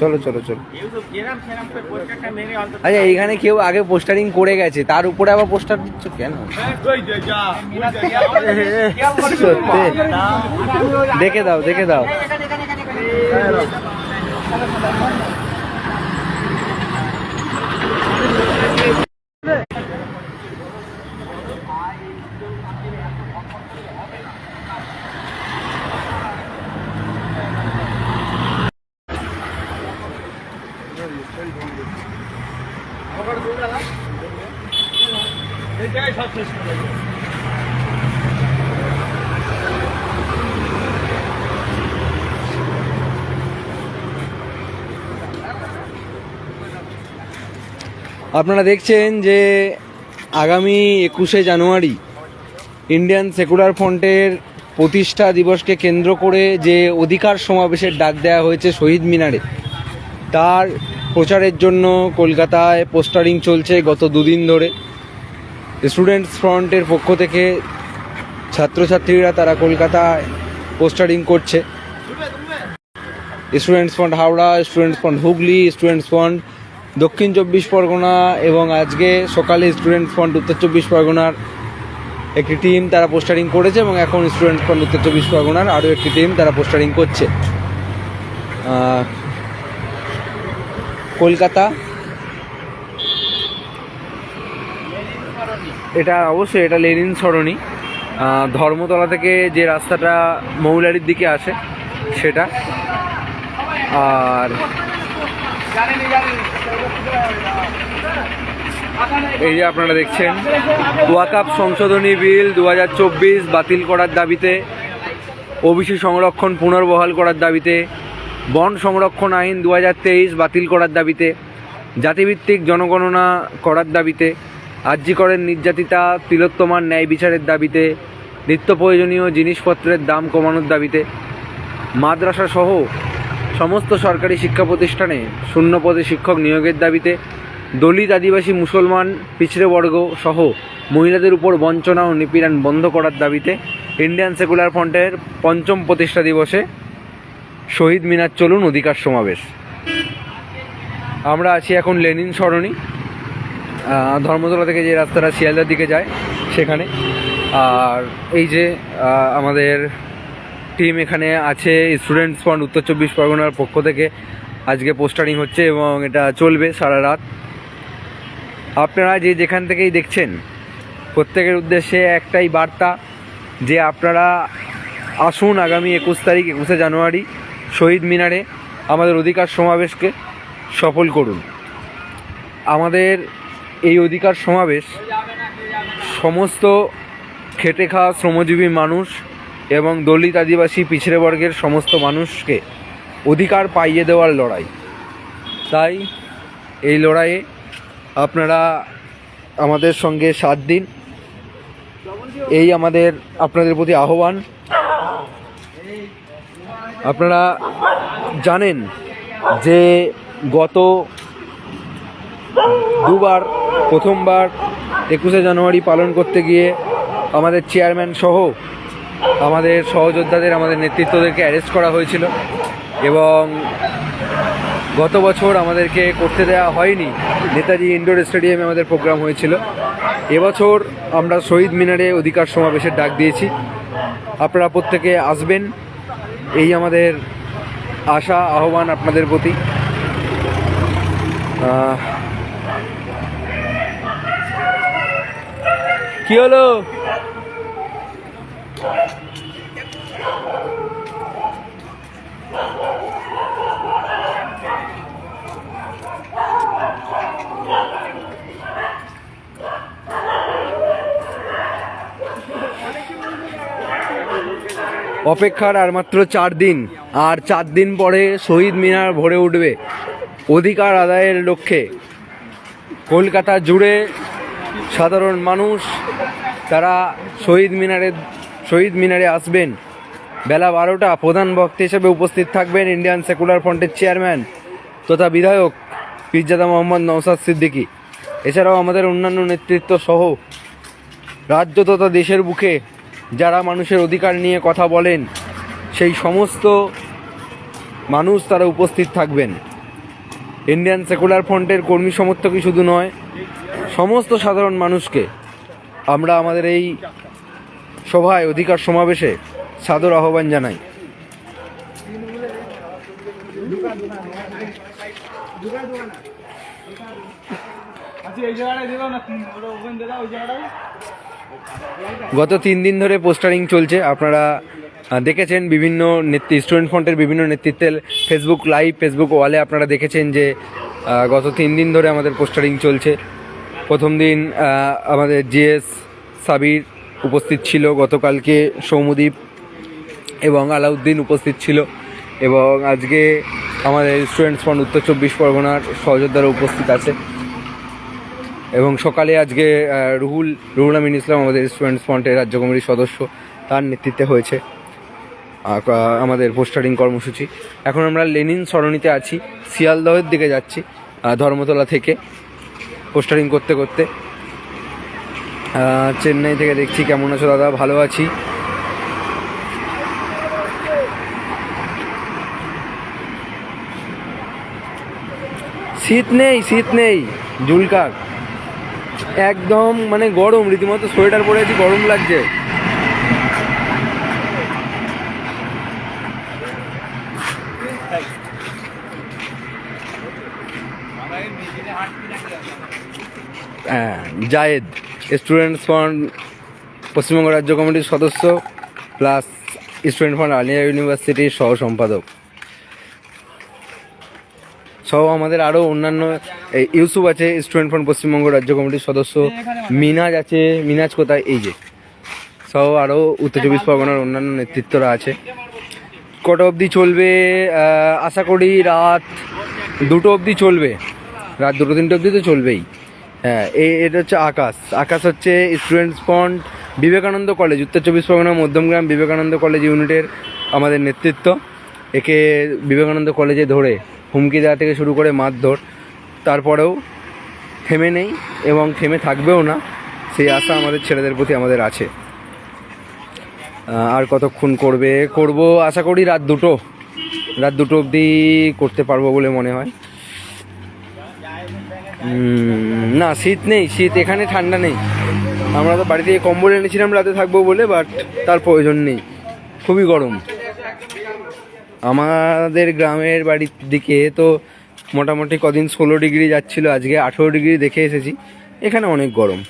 চলো চলো চলো। আচ্ছা, এইখানে কেউ আগে পোস্টারিং করে গেছে, তার উপরে আবার পোস্টার দিচ্ছ কেন? সত্যি দেখে দাও, দেখে দাও। আপনারা দেখছেন যে আগামী 21শে জানুয়ারি ইন্ডিয়ান সেকুলার ফ্রন্টের প্রতিষ্ঠা দিবসকে কেন্দ্র করে যে অধিকার সমাবেশের ডাক দেওয়া হয়েছে শহীদ মিনারে, তার প্রচারের জন্য কলকাতায় পোস্টারিং চলছে গত দুদিন ধরে। স্টুডেন্টস ফ্রন্টের পক্ষ থেকে ছাত্রছাত্রীরা তারা কলকাতায় পোস্টারিং করছে। Students front Howrah, students front Hooghly, students front দক্ষিণ 24 পরগনা এবং আজকে সকালে স্টুডেন্টস ফ্রন্ট উত্তর 24 পরগনার একটি টিম তারা পোস্টারিং করেছে এবং এখন স্টুডেন্টস ফ্রন্ট উত্তর 24 পরগনার আরও একটি টিম তারা পোস্টারিং করছে। কলকাতা, এটা অবশ্যই এটা লেনিন সরণি, ধর্মতলা থেকে যে রাস্তাটা মৌলারির দিকে আসে সেটা। আর এই যে আপনারা দেখছেন ওয়াকফ সংশোধনী বিল 2024 বাতিল করার দাবিতে, ওবিসি সংরক্ষণ পুনর্বহাল করার দাবিতে, বন সংরক্ষণ আইন 2023 বাতিল করার দাবিতে, জাতিভিত্তিক জনগণনা করার দাবিতে, আরজি করের নির্যাতিতা তিলোত্তমার ন্যায় বিচারের দাবিতে, নিত্য প্রয়োজনীয় জিনিসপত্রের দাম কমানোর দাবিতে, মাদ্রাসা সহ সমস্ত সরকারি শিক্ষা প্রতিষ্ঠানে শূন্য পদে শিক্ষক নিয়োগের দাবিতে, দলিত আদিবাসী মুসলমান পিছড়ে বর্গ সহ মহিলাদের উপর বঞ্চনা ও নিপীড়ন বন্ধ করার দাবিতে ইন্ডিয়ান সেকুলার ফ্রন্টের 5ম প্রতিষ্ঠা দিবসে শহীদ মিনার চলুন অধিকার সমাবেশ। আমরা আছি এখন লেনিন সরণি, ধর্মতলা থেকে যে রাস্তাটা শিয়ালদার দিকে যায় সেখানে। আর এই যে আমাদের টিম এখানে আছে, স্টুডেন্টস ফ্রন্ট উত্তর 24 পরগনার পক্ষ থেকে আজকে পোস্টারিং হচ্ছে এবং এটা চলবে সারা রাত। আপনারা যে যেখান থেকেই দেখছেন প্রত্যেকের উদ্দেশ্যে একটাই বার্তা যে আপনারা আসুন আগামী 21 তারিখ 21শে জানুয়ারি শহীদ মিনারে আমাদের অধিকার সমাবেশকে সফল করুন। আমাদের এই অধিকার সমাবেশ সমস্ত খেটে খাওয়া শ্রমজীবী মানুষ এবং দলিত আদিবাসী পিছড়ে বর্গের সমস্ত মানুষকে অধিকার পাইয়ে দেওয়ার লড়াই। তাই এই লড়াইয়ে আপনারা আমাদের সঙ্গে সাথ দিন, এই আমাদের আপনাদের প্রতি আহ্বান। আপনারা জানেন যে গত দুবার, প্রথমবার 21শে জানুয়ারি পালন করতে গিয়ে আমাদের চেয়ারম্যান সহ আমাদের সহযোদ্ধাদের, আমাদের নেতৃত্বদেরকে অ্যারেস্ট করা হয়েছিল এবং গত বছর আমাদেরকে করতে দেওয়া হয়নি। নেতাজি ইনডোর স্টেডিয়ামে আমাদের প্রোগ্রাম হয়েছিল। এবছর আমরা শহীদ মিনারে অধিকার সমাবেশের ডাক দিয়েছি। আপনারা প্রত্যেকে আসবেন, এই আমাদের আশা, আহ্বান আপনাদের প্রতি। কি হলো? অপেক্ষার আর মাত্র 4 দিন, আর 4 দিন পরে শহীদ মিনার ভরে উঠবে অধিকার আদায়ের লক্ষ্যে। কলকাতা জুড়ে সাধারণ মানুষ তারা শহীদ মিনারে আসবেন। বেলা 12টা প্রধান বক্তা হিসেবে উপস্থিত থাকবেন ইন্ডিয়ান সেকুলার ফ্রন্টের চেয়ারম্যান তথা বিধায়ক পীরজাদা মোহাম্মদ নওশাদ সিদ্দিকী। এছাড়াও আমাদের অন্যান্য নেতৃত্ব সহ রাজ্য তথা দেশের বুকে যারা মানুষের অধিকার নিয়ে কথা বলেন সেই সমস্ত মানুষ তারা উপস্থিত থাকবেন। ইন্ডিয়ান সেকুলার ফ্রন্টের কর্মী সমর্থকই শুধু নয়, সমস্ত সাধারণ মানুষকে আমরা আমাদের এই সভায় অধিকার সমাবেশে সাদর আহ্বান জানাই। গত 3 দিন ধরে পোস্টারিং চলছে, আপনারা দেখেছেন বিভিন্ন স্টুডেন্ট ফ্রন্টের বিভিন্ন নেতৃত্বের ফেসবুক লাইভ, ফেসবুক ওয়ালে আপনারা দেখেছেন যে গত 3 দিন ধরে আমাদের পোস্টারিং চলছে। প্রথম দিন আমাদের জিএস সাবির উপস্থিত ছিল, গতকালকে সৌমদীপ এবং আলাউদ্দিন উপস্থিত ছিল, এবং আজকে আমাদের স্টুডেন্টস ফ্রন্ট উত্তর 24 পরগনার সহযোদ্ধারা উপস্থিত আছে। এবং সকালে আজকে রুহুল আমিন ইসলাম আমাদের স্টুডেন্টস ফ্রন্টের রাজ্য কমিটির সদস্য, তার নেতৃত্বে হয়েছে আমাদের পোস্টারিং কর্মসূচি। এখন আমরা লেনিন সরণিতে আছি, শিয়ালদহের দিকে যাচ্ছি ধর্মতলা থেকে পোস্টারিং করতে করতে। চেন্নাই থেকে দেখছি। কেমন আছো দাদা? ভালো আছি। শীত নেই জুলকার, একদম মানে গরম, রীতিমতো সোয়েটার পরে আছি, গরম লাগছে। জায়েদ, স্টুডেন্টস ফ্রন্ট পশ্চিমবঙ্গ রাজ্য কমিটির সদস্য প্লাস স্টুডেন্ট ফ্রন্ট আলিয়া ইউনিভার্সিটির সহ সম্পাদক সহ আমাদের আরও অন্যান্য ইউসুফ আছে, স্টুডেন্ট ফ্রন্ট পশ্চিমবঙ্গ রাজ্য কমিটির সদস্য, মিনাজ আছে, মিনাজ কোথায়, এই যে সহ আরও উত্তর 24 পরগনার অন্যান্য নেতৃত্বরা আছে। কটা অবধি চলবে? আশা করি রাত 2টো অবধি চলবে, রাত 2-3টে অবধি তো চলবেই। হ্যাঁ, এটা হচ্ছে আকাশ হচ্ছে স্টুডেন্টস ফ্রন্ট বিবেকানন্দ কলেজ, উত্তর 24 পরগনা মধ্যমগ্রাম বিবেকানন্দ কলেজ ইউনিটের আমাদের নেতৃত্ব। একে বিবেকানন্দ কলেজে ধরে হুমকি দেওয়া থেকে শুরু করে মারধর, তারপরেও থেমে নেই এবং থেমে থাকবেও না, সেই আশা আমাদের ছেলেদের প্রতি আমাদের আছে। আর কতক্ষণ করব আশা করি রাত 2টো অবধি করতে পারবো বলে মনে হয়। না, শীত নেই, এখানে ঠান্ডা নেই। আমরা তো বাড়ি থেকে কম্বল এনেছিলাম রাতে থাকবো বলে, বাট তার প্রয়োজন নেই, খুবই গরম। আমাদের গ্রামের বাড়ির দিকে তো মোটামুটি কদিন 16 ডিগ্রি যাচ্ছিল, আজকে 18 ডিগ্রি দেখে এসেছি। এখানে অনেক গরম।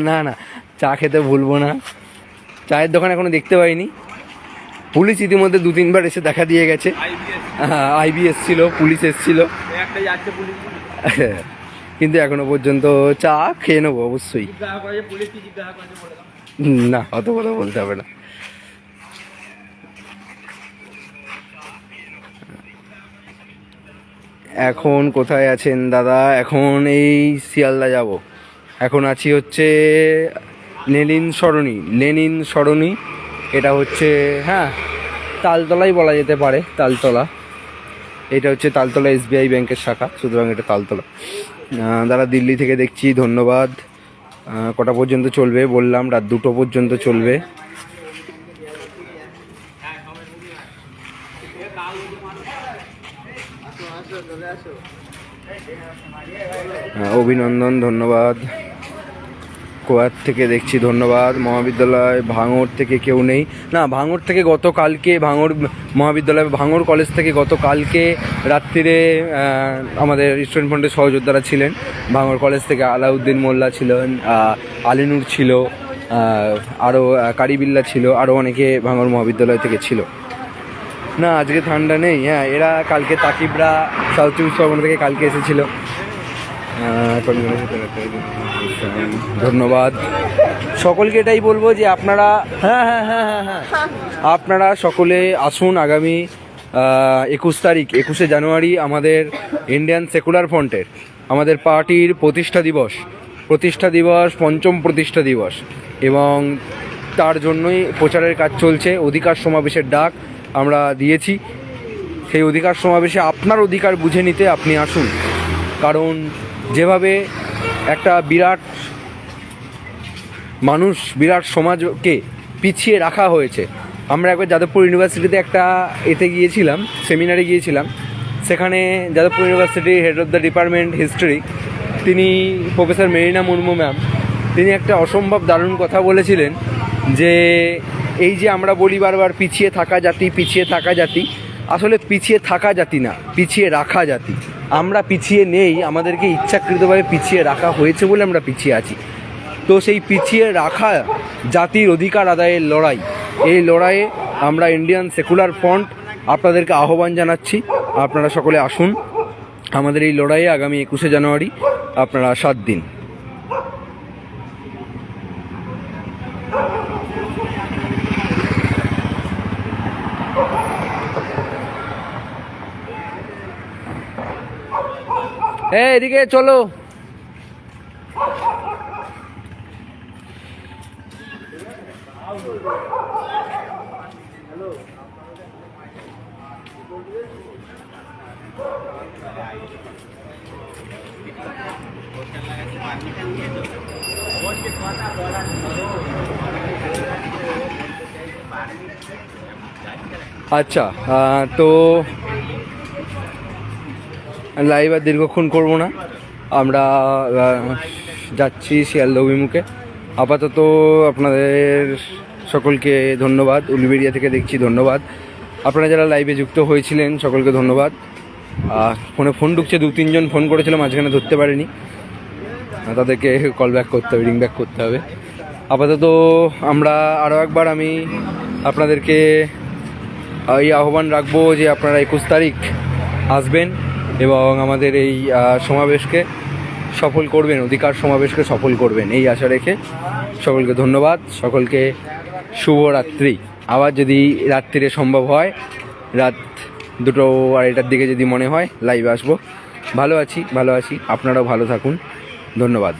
না, চা খেতে ভুলবো না। চায়ের দোকান এখনো দেখতে পাইনি। পুলিশ ইতিমধ্যে 2-3বার এসে দেখা দিয়ে গেছে। আইবি এসছিল, পুলিশ এসছিল, কিন্তু এখনো পর্যন্ত চা খেয়ে নেবো অবশ্যই। না, অত কথা বলতে হবে না। এখন কোথায় আছেন দাদা? এখন এই শিয়ালদা যাব। এখন আছি হচ্ছে লেনিন সরণি। এটা হচ্ছে তালতলাই বলা যেতে পারে, তালতলা। এটা হচ্ছে তালতলা SBI ব্যাংকের শাখা, সুতরাং এটা তালতলা। দাদা দিল্লি থেকে দেখছি, ধন্যবাদ। কটা পর্যন্ত চলবে বললাম? রাত 2টো পর্যন্ত চলবে। অভিনন্দন, ধন্যবাদ। কোয়ার থেকে দেখছি, ধন্যবাদ। মহাবিদ্যালয় ভাঙড় থেকে কেউ নেই। না, ভাঙড় থেকে গতকালকে ভাঙড় কলেজ থেকে গতকালকে রাত্রিরে আমাদের স্টুডেন্ট ফ্রন্টের সহযোদ্ধারা ছিলেন। ভাঙড় কলেজ থেকে আলাউদ্দিন মোল্লা ছিলেন, আলিনুর ছিল, আরও কারিবিল্লা ছিল, আরও অনেকে ভাঙড় মহাবিদ্যালয় থেকে ছিল। না, আজকে ঠান্ডা নেই। এরা কালকে তাকিবরা সাউথ 24 পরগনা থেকে কালকে এসেছিল। ধন্যবাদ সকলকে। এটাই বলবো যে আপনারা সকলে আসুন। আগামী 21 জানুয়ারি আমাদের ইন্ডিয়ান সেকুলার ফ্রন্টের আমাদের পার্টির প্রতিষ্ঠা দিবস, 5ম প্রতিষ্ঠা দিবস, এবং তার জন্যই প্রচারের কাজ চলছে। অধিকার সমাবেশের ডাক আমরা দিয়েছি। সেই অধিকার সমাবেশে আপনার অধিকার বুঝে নিতে আপনি আসুন। কারণ যেভাবে একটা বিরাট সমাজকে পিছিয়ে রাখা হয়েছে, আমরা একবার যাদবপুর ইউনিভার্সিটিতে একটা গিয়েছিলাম, সেমিনারে গিয়েছিলাম। সেখানে যাদবপুর ইউনিভার্সিটির head of the department history, তিনি প্রফেসর মেরিনা মুর্মু ম্যাম, তিনি একটা অসম্ভব দারুণ কথা বলেছিলেন যে এই যে আমরা বলি বারবার পিছিয়ে থাকা জাতি, পিছিয়ে থাকা জাতি, আসলে পিছিয়ে থাকা জাতি না, পিছিয়ে রাখা জাতি। আমরা পিছিয়ে নেই, আমাদেরকে ইচ্ছাকৃতভাবে পিছিয়ে রাখা হয়েছে বলে আমরা পিছিয়ে আছি। তো সেই পিছিয়ে রাখা জাতির অধিকার আদায়ের লড়াই, এই লড়াইয়ে আমরা ইন্ডিয়ান সেকুলার ফ্রন্ট আপনাদেরকে আহ্বান জানাচ্ছি, আপনারা সকলে আসুন আমাদের এই লড়াইয়ে। আগামী 21শে জানুয়ারি আপনারা 7 দিন। এদিকে চলো। আচ্ছা, তো লাইভ আর দীর্ঘক্ষণ করবো না, আমরা যাচ্ছি শিয়ালদা অভিমুখে। আপাতত আপনাদের সকলকে ধন্যবাদ, উলুবেড়িয়া থেকে দেখছি, ধন্যবাদ। আপনারা যারা লাইভে যুক্ত হয়েছিলেন সকলকে ধন্যবাদ। ফোনে ফোন ঢুকছে, 2-3 জন ফোন করেছিল, মাঝখানে ধরতে পারিনি, তাদেরকে কল ব্যাক করতে হবে, রিং ব্যাক করতে হবে। আপাতত আমরা আরও একবার আমি আপনাদেরকে এই আহ্বান রাখবো যে আপনারা 21 তারিখ আসবেন এবং আমাদের এই সমাবেশকে সফল করবেন, অধিকার সমাবেশকে সফল করবেন, এই আশা রেখে সকলকে ধন্যবাদ। সকলকে শুভরাত্রি। আবার যদি রাত্রিরে সম্ভব হয়, রাত 2-2:30টার দিকে যদি মনে হয় লাইভে আসবো। ভালো আছি, আপনারাও ভালো থাকুন। ধন্যবাদ।